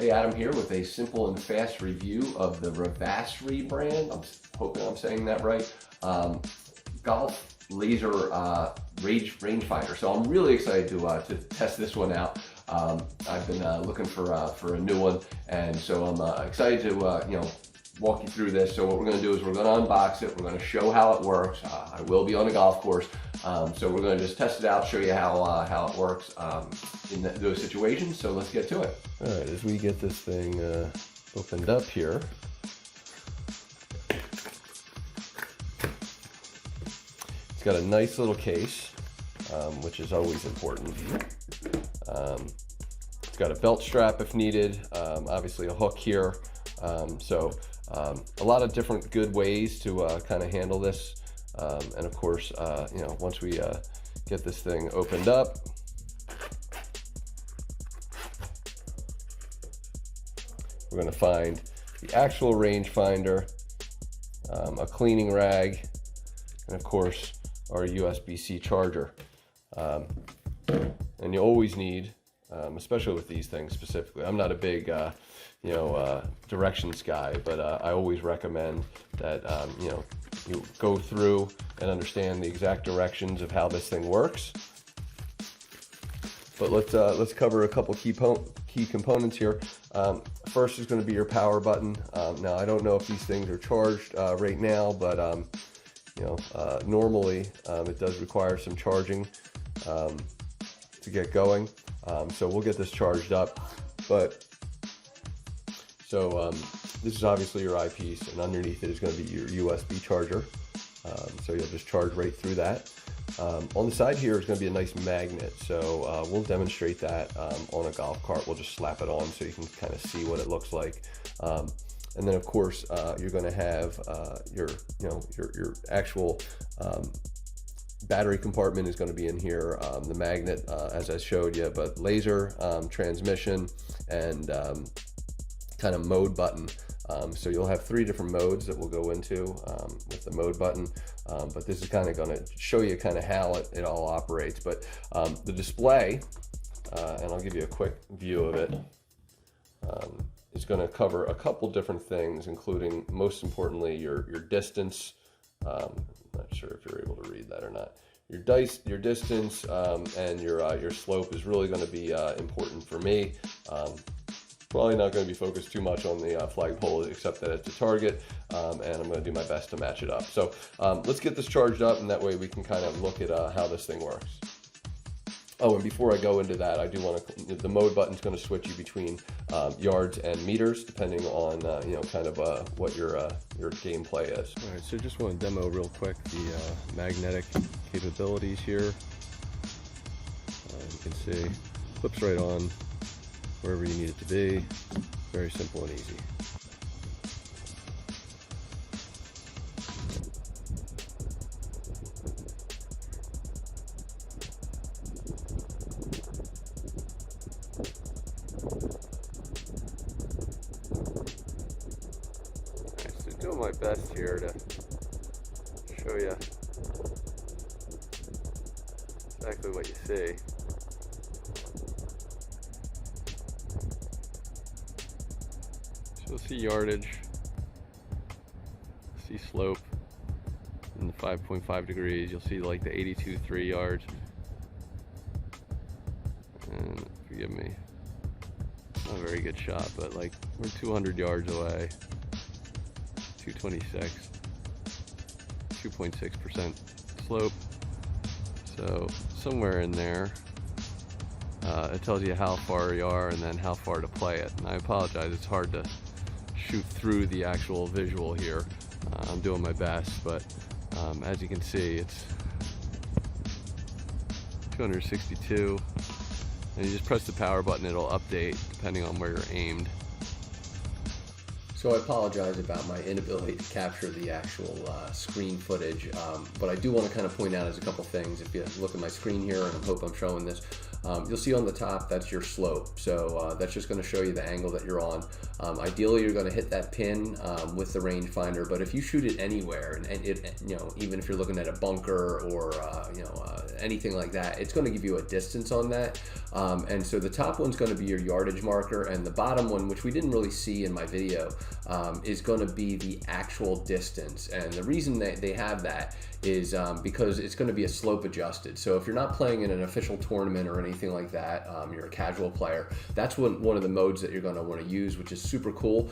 Hey, Adam here with a simple and fast review of the REVASRI brand. I'm hoping I'm saying that right. Golf laser rangefinder. So I'm really excited to test this one out. I've been looking for a new one, and so I'm excited to walk you through this. So what we're going to do is we're going to unbox it. We're going to show how it works. I will be on a golf course, so we're going to just test it out, show you how it works in those situations. So let's get to it. All right, as we get this thing opened up here, it's got a nice little case, which is always important. It's got a belt strap if needed, obviously a hook here. A lot of different good ways to kind of handle this. And of course, once we get this thing opened up, we're going to find the actual rangefinder, a cleaning rag, and of course our USB-C charger. And you always need, especially with these things specifically, I'm not a big directions guy, but I always recommend that you go through and understand the exact directions of how this thing works. But let's cover a couple key components here. First is going to be your power button. Now I don't know if these things are charged right now, but normally it does require some charging to get going. So we'll get this charged up. This is obviously your eyepiece, and underneath it is going to be your USB charger. So you'll just charge right through that. On the side here is going to be a nice magnet, so we'll demonstrate that on a golf cart. We'll just slap it on so you can kind of see what it looks like. And then of course you're going to have your actual battery compartment is going to be in here. The magnet, as I showed you, but laser, transmission, and kind of mode button. So you'll have 3 different modes that we'll go into with the mode button, but this is kind of going to show you kind of how it all operates. But the display, and I'll give you a quick view of it, is going to cover a couple different things, including, most importantly, your distance. I'm not sure if you're able to read that or not. Your distance and your slope is really going to be important for me. Probably not going to be focused too much on the flagpole, except that it's a target, and I'm going to do my best to match it up. So let's get this charged up, and that way we can kind of look at how this thing works. Oh, and before I go into that, I do want to, the mode button is going to switch you between yards and meters, depending on kind of what your gameplay is. All right, so just want to demo real quick the magnetic capabilities here. You can see, clips right on wherever you need it to be. Very simple and easy. So doing my best here to show you exactly what you see. You'll see yardage, see slope in the 5.5 degrees. You'll see like the 82.3 yards. And forgive me, not a very good shot, but like we're 200 yards away. 226, 2.6% slope. So somewhere in there. It tells you how far you are and then how far to play it. And I apologize, it's hard to shoot through the actual visual here. I'm doing my best, but as you can see, it's 262, and you just press the power button, it'll update depending on where you're aimed. So I apologize about my inability to capture the actual screen footage, but I do want to kind of point out as a couple things. If you look at my screen here, and I hope I'm showing this, You'll see on the top, that's your slope. So that's just going to show you the angle that you're on. Ideally, you're going to hit that pin with the rangefinder, but if you shoot it anywhere, and it, even if you're looking at a bunker or anything like that, it's going to give you a distance on that. And so the top one's going to be your yardage marker, and the bottom one, which we didn't really see in my video, is going to be the actual distance. And the reason that they have that is because it's going to be a slope adjusted. So if you're not playing in an official tournament or anything like that, you're a casual player, that's one of the modes that you're going to want to use, which is super cool.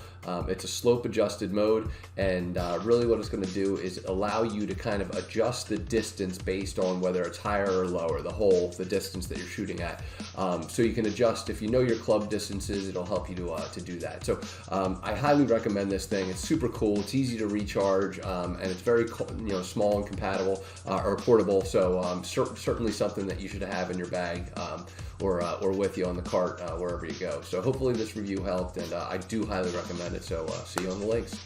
It's a slope adjusted mode, and really what it's going to do is allow you to kind of adjust the distance based on whether it's higher or lower, the distance that you're shooting at. So you can adjust, if you know your club distances, it'll help you to do that. So I highly recommend this thing. It's super cool, it's easy to recharge, and it's very small and compatible or portable. So certainly something that you should have in your bag or with you on the cart wherever you go. So hopefully this review helped, and I do highly recommend it. So see you on the links.